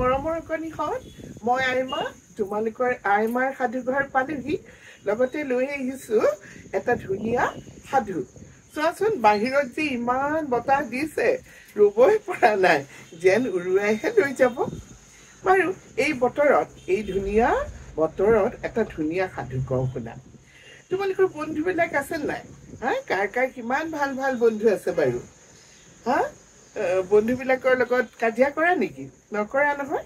মৰমৰ কণীহঁত মই আইমা তোমালোকৰ আইমাৰ সাধুঘৰ পালোহি লগতে লৈ আহিছোঁ এটা ধুনীয়া সাধু চোৱাচোন বাহিৰত যে ইমান বতাহ দিছে ৰুবই পৰা নাই যেন উৰুৱাইহে লৈ যাব বাৰু এই বতৰত এই ধুনীয়া বতৰত এটা ধুনীয়া সাধু কওঁ শুনা তোমালোকৰ বন্ধুবিলাক আছে নাই হা কাৰ কাৰ কিমান ভাল ভাল বন্ধু আছে বাৰু হা বন্ধুবিলাকৰ লগত কাজিয়া কৰা নেকি নকৰা নহয়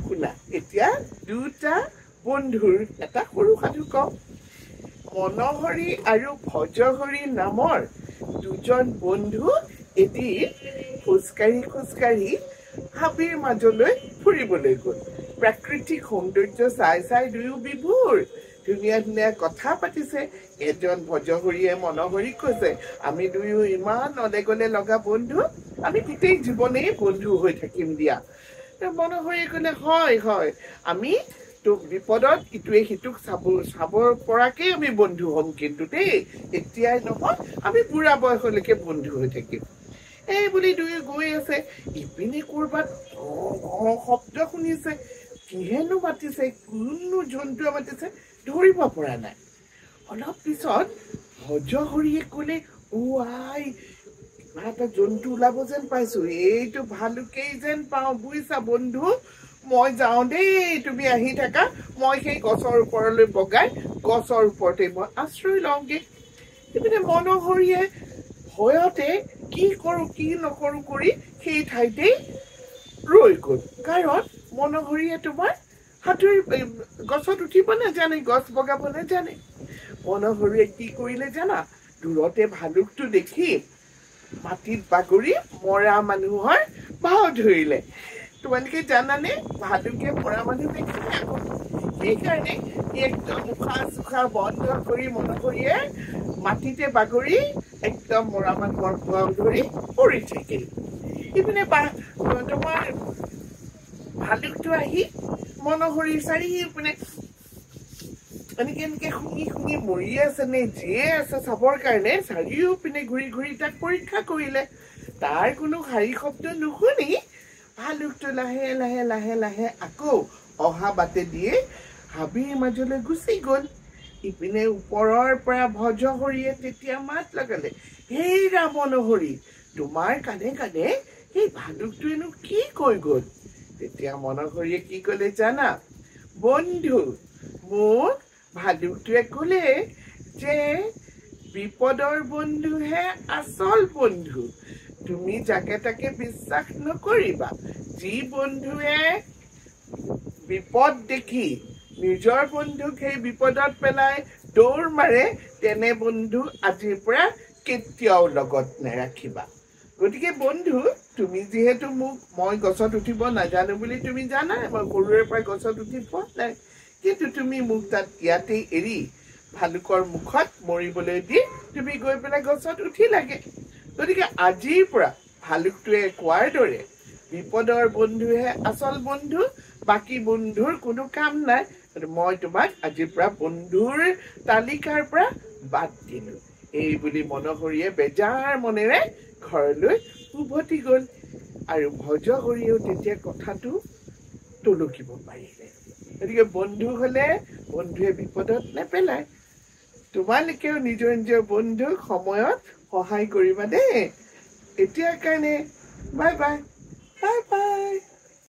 শুনা এতিয়া দুটা বন্ধুৰ এটা সৰু সাধু কওঁ মনোহৰি আৰু ভজহৰি নামৰ দুজন বন্ধু এদিন খোজকাঢ়ি হাবিৰ মাজলৈ ফুৰিবলৈ গ'ল প্ৰাকৃতিক সৌন্দৰ্য চাই দুয়ো বিভোৰ ধুনীয়া ধুনীয়া কথা পাতিছে এজন ভজহৰিয়ে মনোহৰিক কৈছে আমি দুয়ো ইমান অলেগলে লগা বন্ধু আমি গোটেই জীৱনেই বন্ধু হৈ থাকিম দিয়া মনোহৰিয়ে ক'লে হয় আমি তোক বিপদত ইটোৱে সিটোক চাবৰ পৰাকে আমি বন্ধু হ'ম কিন্তু দেই এতিয়াই নহয় আমি বুঢ়া বয়সলৈকে বন্ধু হৈ থাকিম এই বুলি দুয়ো গৈ আছে ইপিনে ক'ৰবাত শব্দ শুনিছে কিহেনো মাতিছে কোনো জন্তুৱে মাতিছে ধৰিব পৰা নাই অলপ পিছত ভজহৰিয়ে ক'লে আই কিবা এটা জন্তু ওলাব যেন পাইছো এইটো ভালুকেই যেন পাওঁ বুজিছা বন্ধু মই যাওঁ দেই তুমি আহি থাকা মই সেই গছৰ ওপৰলৈ বগাই গছৰ ওপৰতে মই আশ্ৰয় লওঁগে ইপিনে মনোহৰিয়ে ভয়তে কি কৰোঁ কি নকৰোঁ কৰি সেই ঠাইতেই ৰৈ গ'ল কাৰণ মনোহৰিয়ে তোমাৰ সাঁতুৰি গছত উঠিব নাজানে গছ বগাব নাজানে মনোহৰিয়ে কি কৰিলে জানা দূৰতে ভালুকটো দেখি মাটিত বাগৰি মৰা মানুহৰ বাহ ধৰিলে তোমালোকে জানানে ভালুকে মৰা মানুহ দেখিলে আকৌ সেইকাৰণে একদম উশাহ চুশাহ বন্ধ কৰি মনোহৰিয়ে মাটিতে বাগৰি একদম মৰা মানুহৰ বাহ ধৰি পৰি থাকিল ইপিনে তোমাৰ ভালুকটো আহি মনোহৰিৰ চাৰিওপিনে এনেকে শুনি মৰি আছে নে জীয়ে আছে চাবৰ কাৰণে চাৰিওপিনে ঘূৰি তাক পৰীক্ষা কৰিলে তাৰ কোনো শাৰী শব্দ নুশুনি ভালুকটো লাহে আকৌ অহা বাটে দিয়ে হাবিৰ মাজলৈ গুচি গ'ল ইপিনে ওপৰৰ পৰা ভজহৰিয়ে তেতিয়া মাত লগালে হেৰা মনোহৰি তোমাৰ কাণে কাণে সেই ভালুকটোৱেনো কি কৈ গ'ল তেতিয়া মনোহৰিয়ে কি ক'লে জানা বন্ধু মোক ভালুকটোৱে ক'লে যে বিপদৰ বন্ধুহে আচল বন্ধু তুমি যাকে তাকে বিশ্বাস নকৰিবা যি বন্ধুৱে বিপদ দেখি নিজৰ বন্ধুক সেই বিপদত পেলাই দৌৰ মাৰে তেনে বন্ধু আজিৰ পৰা কেতিয়াও লগত নাৰাখিবা গতিকে বন্ধু তুমি যিহেতু মোক মই গছত উঠিব নাজানো বুলি তুমি জানা মই সৰুৰে পৰা গছত উঠি পোৱা নাই কিন্তু তুমি মোক তাত ইয়াতেই এৰি ভালুকৰ মুখত মৰিবলৈ দি তুমি গৈ পেলাই গছত উঠি লাগে গতিকে আজিৰ পৰা ভালুকটোৱে কোৱাৰ দৰে বিপদৰ বন্ধুহে আচল বন্ধু বাকী বন্ধুৰ কোনো কাম নাই মই তোমাক আজিৰ পৰা বন্ধুৰ তালিকাৰ পৰা বাদ দিলো এই বুলি মনোহৰিয়ে বেজাৰ মনেৰে ঘৰলৈ উভতি গ'ল আৰু ভজহৰিয়েও তেতিয়া কথাটো টলকিব পাৰিলে গতিকে বন্ধু হ'লে বন্ধুৱে বিপদত নেপেলায় তোমালোকেও নিজৰ বন্ধুক সময়ত সহায় কৰিবা দেই এতিয়াৰ কাৰণে বাই বাই